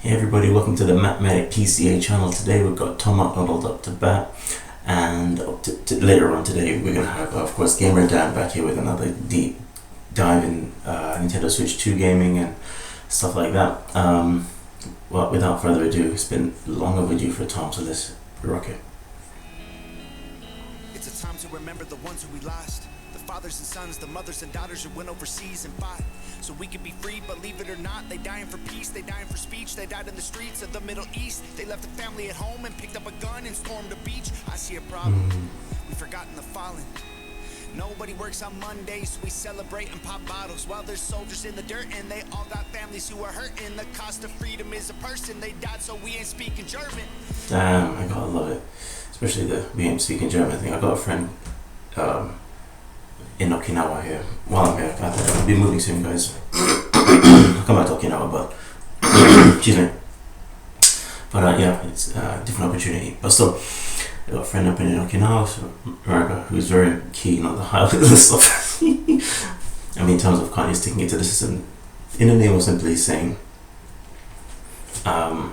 Hey everybody, welcome to the MatMadik PCA channel. Today we've got Tom MacDonald up to bat, and later on today we're going to have, of course, Gamer Dan back here with another deep dive in Nintendo Switch 2 gaming and stuff like that. Well, without further ado, it's been long overdue for Tom, so let's rock it. It's a time to remember the ones who we lost, the fathers and sons, the mothers and daughters who went overseas and fought so we could be free. Believe it or not, they dying for peace, they dying for speech. They died in the streets of the Middle East. They left the family at home and picked up a gun and stormed the beach. I see a problem, we've forgotten the fallen. Nobody works on Mondays, we celebrate and pop bottles while there's soldiers in the dirt and they all got families who are hurting. The cost of freedom is a person, they died so we ain't speaking German. Damn, I gotta love it. Especially the we ain't speaking German thing. I got a friend in Okinawa here. While I'm here, I'll be moving soon, guys. I'll come back to Okinawa, but excuse me. But yeah, it's a different opportunity. But still, I got a friend up in Okinawa, so America, who's very keen on the high level stuff. I mean, in terms of kind of sticking it to the system, in the name of simply saying, why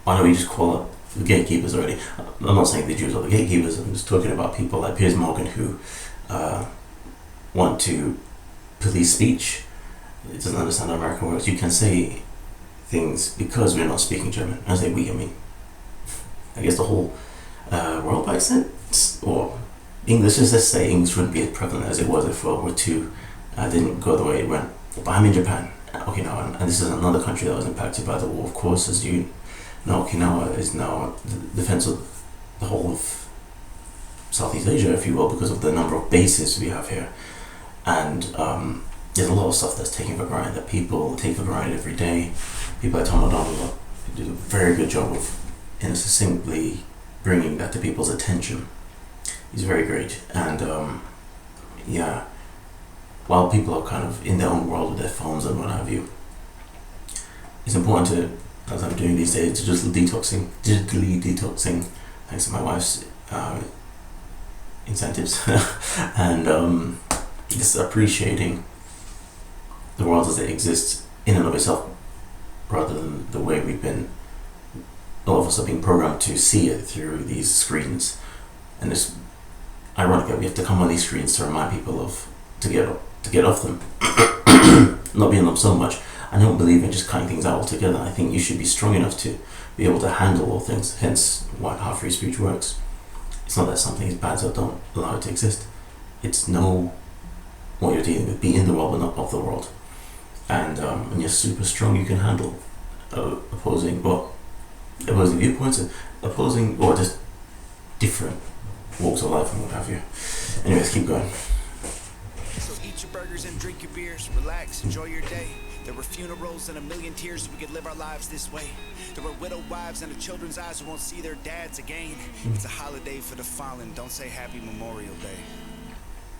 don't we just call up the gatekeepers already? I'm not saying the Jews are the gatekeepers, I'm just talking about people like Piers Morgan who want to police speech. It doesn't understand how American works. You can say things because we're not speaking German. I say we, I mean, I guess the whole world by extent, or English, let's say English wouldn't be as prevalent as it was if World War II didn't go the way it went. But I'm in Japan, Okinawa, and this is another country that was impacted by the war. Of course, as you know, Okinawa is now the defense of the whole of Southeast Asia, if you will, because of the number of bases we have here. And there's a lot of stuff that's taken for granted, that people take for granted every day. People like Tom MacDonald do a very good job of succinctly bringing that to people's attention. He's very great. And yeah, while people are kind of in their own world with their phones and what have you, it's important to, as I'm doing these days, to just digitally detoxing, thanks to my wife's incentives, and just appreciating the world as it exists in and of itself, rather than the way we've been, all of us are being programmed to see it through these screens. And it's ironic that we have to come on these screens to remind people of to get off them, not be on them so much. I don't believe in just cutting things out altogether. I think you should be strong enough to be able to handle all things, hence how free speech works. It's not that something is bad, so don't allow it to exist. It's know what you're dealing with, be in the world but not of the world. And when you're super strong, you can handle opposing viewpoints, opposing or just different walks of life and what have you. Anyways, keep going. So eat your burgers and drink your beers, relax, enjoy your day. There were funerals and a million tears so we could live our lives this way. There were widowed wives and the children's eyes who won't see their dads again. It's a holiday for the fallen, don't say Happy Memorial Day.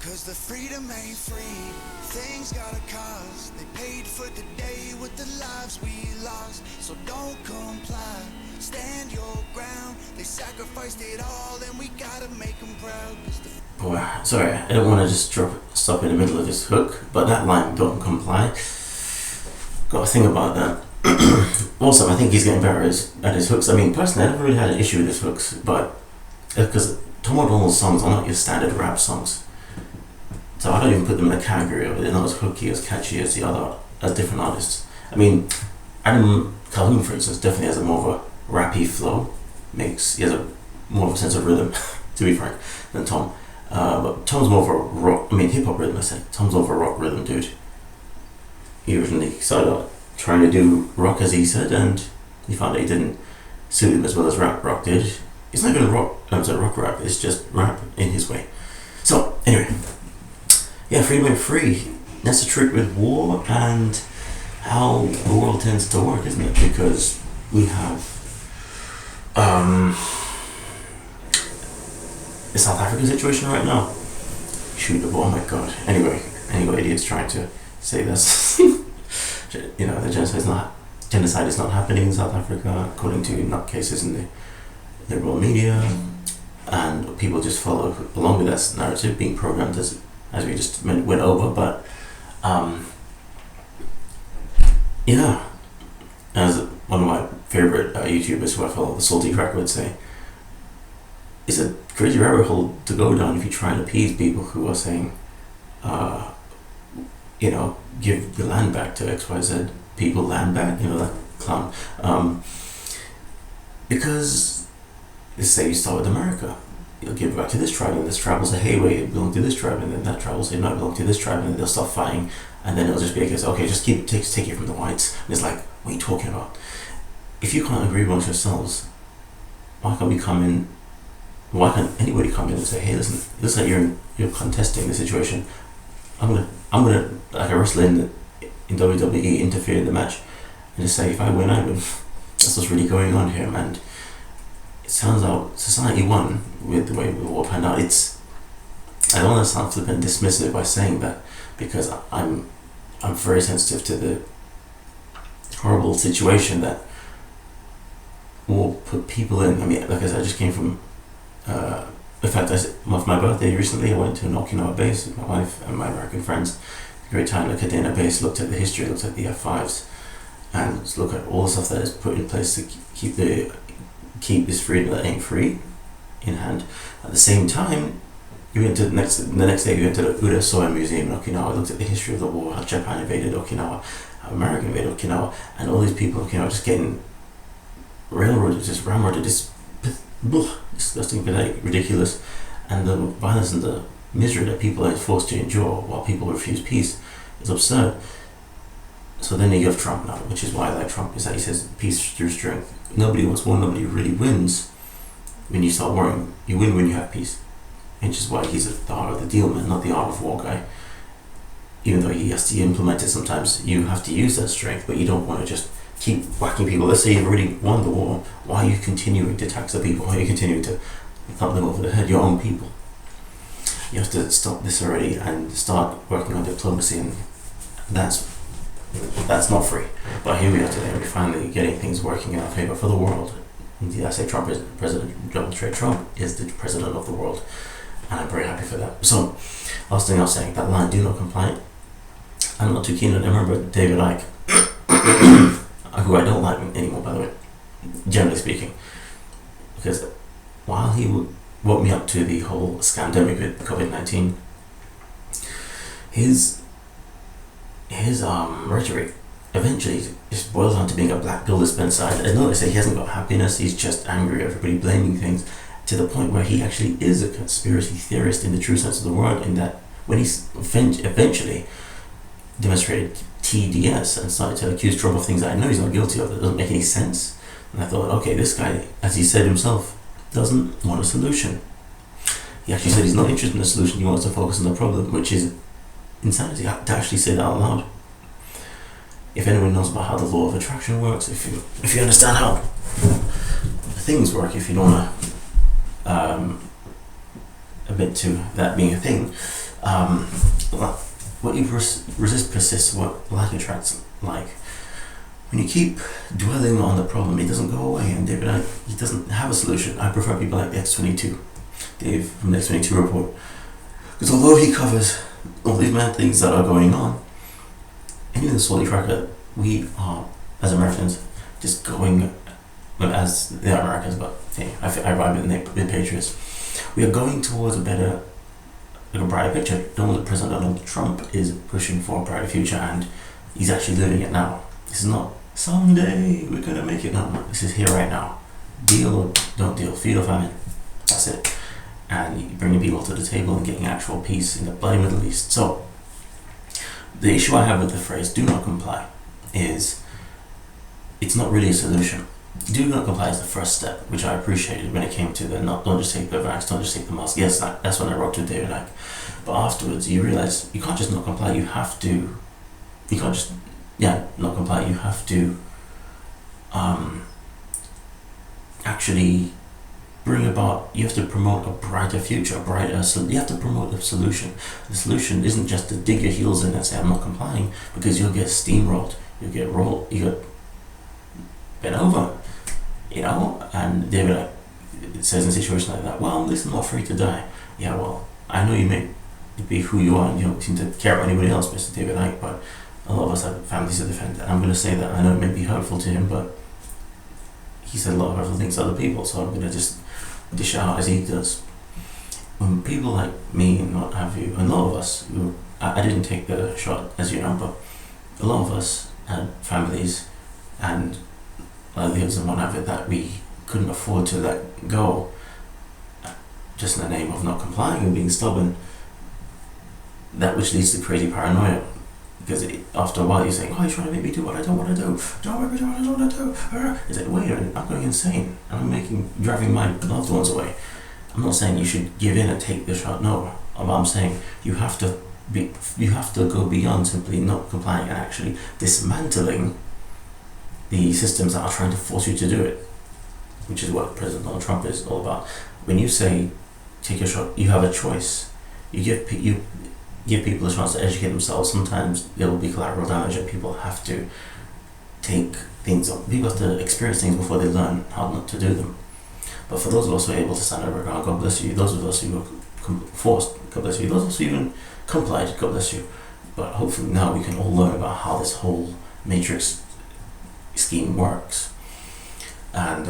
Cause the freedom ain't free, things got a cost. They paid for today with the lives we lost. So don't comply, stand your ground. They sacrificed it all and we gotta make them proud. Boy, sorry, I don't want to just stop in the middle of this hook, but that line, don't comply, got to think about that. Also, I think he's getting better at his hooks. I mean, personally, I never really had an issue with his hooks, but because Tom MacDonald's songs are not your standard rap songs, so I don't even put them in the category of they're not as hooky, as catchy as as different artists. I mean, Adam Calhoun, for instance, definitely has a more of a rappy flow. He has a more of a sense of rhythm, to be frank, than Tom. But Tom's more of a rock, hip hop rhythm, I say. Tom's more of a rock rhythm dude. He originally started out trying to do rock, as he said, and he found that he didn't suit him as well as rock did. It's not even rock rap, it's just rap in his way. So, anyway, yeah, freedom ain't free. That's the trick with war and how the world tends to work, isn't it? Because we have the South African situation right now. Shoot the ball, oh my god. Anyway, idiots trying to say this. The genocide is not happening in South Africa, according to nutcases in the liberal media, and people just follow along with that narrative, being programmed as we just went over. But yeah, as one of my favorite YouTubers who I follow, the Salty Cracker, would say, it's a crazy rabbit hole to go down if you try and appease people who are saying, give the land back to XYZ people, land back, that clown. Because, let's say you start with America, you'll give it back to this tribe, and this tribe will say, hey, wait, you belong to this tribe, and then that tribe will say, no, I belong to this tribe, and then they'll start fighting, and then it'll just be a case, okay, just take it from the whites. And it's like, what are you talking about? If you can't agree amongst yourselves, why can't anybody come in and say, hey, listen, it looks like you're contesting the situation. I'm gonna like a wrestler in WWE interfere in the match and just say, if I win, I win. That's what's really going on here, man. It sounds like society won with the way the war panned out. I don't want to sound flippant dismissive by saying that, because I'm very sensitive to the horrible situation that war put people in. I mean, like I said, I just came from in fact, for my birthday recently, I went to an Okinawa base with my wife and my American friends. A great time at Kadena base, looked at the history, looked at the F5s, and looked at all the stuff that is put in place to keep this freedom that ain't free in hand. At the same time, the next day we went to the Urasoya Museum in Okinawa, looked at the history of the war, how Japan invaded Okinawa, how America invaded Okinawa, and all these people in Okinawa just getting railroaded, just ramroded, disgusting, pathetic, ridiculous, and the violence and the misery that people are forced to endure while people refuse peace is absurd. So then you have Trump now, which is why I like Trump, is that he says peace through strength. Nobody wants war, nobody really wins when you start worrying. You win when you have peace, which is why he's the art of the deal man, not the art of war guy. Even though he has to implement it sometimes, you have to use that strength, but you don't want to just keep whacking people. Let's say you've already won the war. Why are you continuing to tax the people? Why are you continuing to thump them over the head? Your own people. You have to stop this already and start working on diplomacy, and that's not free. But here we are today. We're finally getting things working in our favor for the world. Indeed, I say President Donald Trump is the president of the world, and I'm very happy for that. So, last thing I was saying, that line, do not comply, I'm not too keen on it. I remember David Icke, who I don't like anymore, by the way, generally speaking, because while he woke me up to the whole scandemic with COVID-19, his rhetoric eventually just boils down to being a black pill dispenser. I notice that he hasn't got happiness, he's just angry, everybody blaming things, to the point where he actually is a conspiracy theorist in the true sense of the word, in that when he's eventually demonstrated TDS and started to accuse Trump of things that I know he's not guilty of, that doesn't make any sense. And I thought, okay, this guy, as he said himself, doesn't want a solution. He actually said he's not interested in a solution, he wants to focus on the problem, which is insanity to actually say that out loud. If anyone knows about how the law of attraction works, if you understand how things work, if you don't want to admit to that being a thing, what you resist persists, what like attracts like. When you keep dwelling on the problem, it doesn't go away, and David, he doesn't have a solution. I prefer people like X22, Dave from the X22 report, because although he covers all these mad things that are going on, and even the Salty Cracker, we are, as Americans, just going, well, as they are Americans, but hey, I vibe with Patriots. We are going towards a brighter picture. President Donald Trump is pushing for a brighter future, and he's actually living it now. This is not someday we're gonna make it. No, this is here right now. Deal or don't deal, feed or famine. That's it. And bringing people to the table and getting actual peace in the bloody Middle East. So, the issue I have with the phrase "do not comply" is it's not really a solution. Do not comply is the first step, which I appreciated when it came to the don't just take the vax, don't just take the mask. Yes, that's when I wrote to David Icke. But afterwards, you realize you can't just not comply. You can't just not comply. You have to actually bring about. You have to promote a brighter future, you have to promote a solution. The solution isn't just to dig your heels in and say I'm not complying, because you'll get steamrolled. You get bent over. And David says in a situation like that, well, listen, I'm not afraid to die. Yeah, well, I know you may be who you are and you don't seem to care about anybody else, Mr. David Icke, but A lot of us have families to defend. And I'm going to say that. I know it may be hurtful to him, but he said a lot of hurtful things to other people, so I'm going to just dish out as he does. When people like me and what have you, and a lot of us, I didn't take the shot, as you know, but a lot of us had families and livelihoods and what have you that we couldn't afford to let go, just in the name of not complying and being stubborn. That which leads to crazy paranoia. Because after a while you're saying, oh, you're trying to make me do what I don't want to do. Don't make me do what I don't want to do. It's like, wait a minute, I'm going insane. And I'm driving my loved ones away. I'm not saying you should give in and take the shot, no. I'm saying you have to go beyond simply not complying and actually dismantling the systems that are trying to force you to do it, which is what President Donald Trump is all about. When you say take a shot, you have a choice. You give people a chance to educate themselves. Sometimes there will be collateral damage and people have to take things on. People have to experience things before they learn how not to do them. But for those of us who are able to stand over ground, God bless you. Those of us who were forced, God bless you. Those of us who even complied, God bless you. But hopefully now we can all learn about how this whole matrix scheme works. And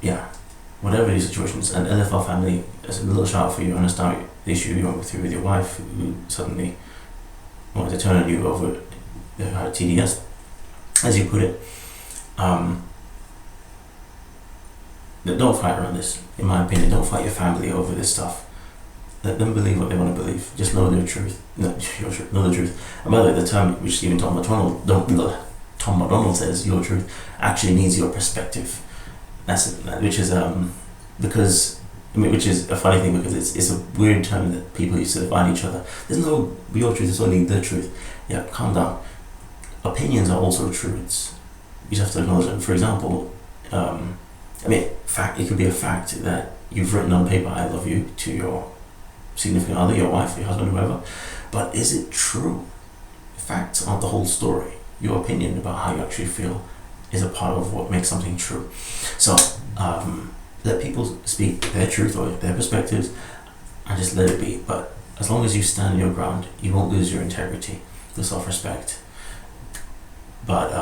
yeah, whatever these situations, and LFL family, as a little shout out for you. I understand the issue you went through with your wife, who suddenly wanted to turn on you over her TDS, as you put it. Don't fight around this, in my opinion. Don't fight your family over this stuff. Let them believe what they want to believe. Just know their truth. Know the truth. And by the way, the term which even Tom MacDonald says, your truth, actually means your perspective. Which is which is a funny thing, because it's a weird term that people use to define each other. There's no your truth, it's only the truth. Yeah, calm down. Opinions are also truths. You just have to acknowledge them. For example, it could be a fact that you've written on paper, I love you, to your significant other, your wife, your husband, whoever. But is it true? Facts aren't the whole story. Your opinion about how you actually feel is a part of what makes something true. So let people speak their truth or their perspectives and just let it be. But as long as you stand your ground, you won't lose your integrity, your self-respect. But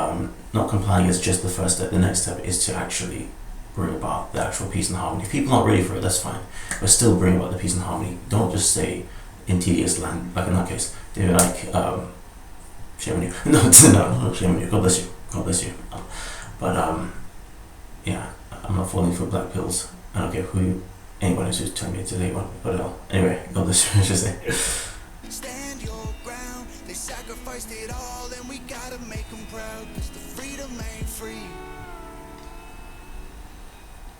not complying is just the first step. The next step is to actually bring about the actual peace and harmony. If people aren't ready for it, that's fine. But still bring about the peace and harmony. Don't just stay in tedious land, like in that case. They're like, shame on you. No, shame on you. God bless you. God bless you. But yeah, I'm not falling for black pills. I don't care anyone who's turned me into anyone. But anyway, God bless you, I should say. Stand your ground. They sacrificed it all, and we gotta make them proud, 'cause the freedom ain't free.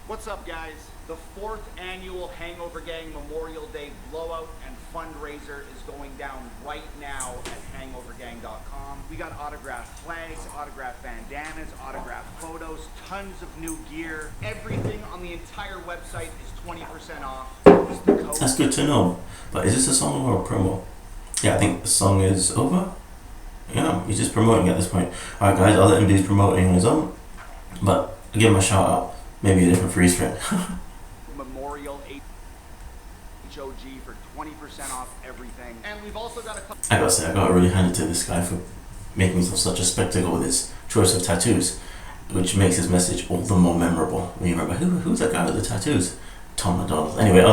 What's up, guys? The 4th annual Hangover Gang Memorial Day blowout and fundraiser is going down right now at hangovergang.com. We got autographed flags, autographed bandanas, autographed photos, tons of new gear. Everything on the entire website is 20% off. Use the code. That's good to know. But is this a song or a promo? Yeah, I think the song is over. Yeah, he's just promoting at this point. Alright guys, I'll let him do his promoting on his own. But I'll give him a shout out. Maybe a different freeze frame. Memorial HOG for 20% off everything. And we've also got a couple. I gotta say, I got really handed to this guy for making such a spectacle with his choice of tattoos, which makes his message all the more memorable. When you remember, who's that guy with the tattoos? Tom MacDonald. Anyway,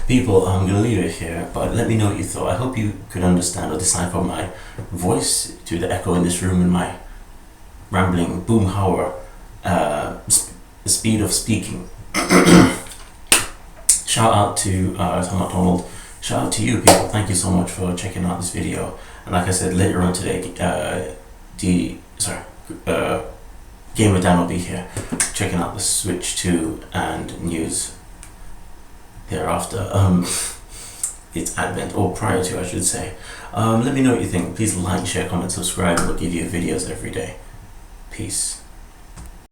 people, I'm gonna leave it here, but let me know what you thought. I hope you could understand or decipher my voice to the echo in this room and my rambling boom hour the speed of speaking. Shout out to Tom MacDonald. Shout out to you people. Thank you so much for checking out this video. And like I said, later on today, Game of Dan will be here checking out the Switch 2 and news thereafter. It's Advent, or prior to, I should say. Let me know what you think. Please like, share, comment, subscribe. We'll give you videos every day. Peace.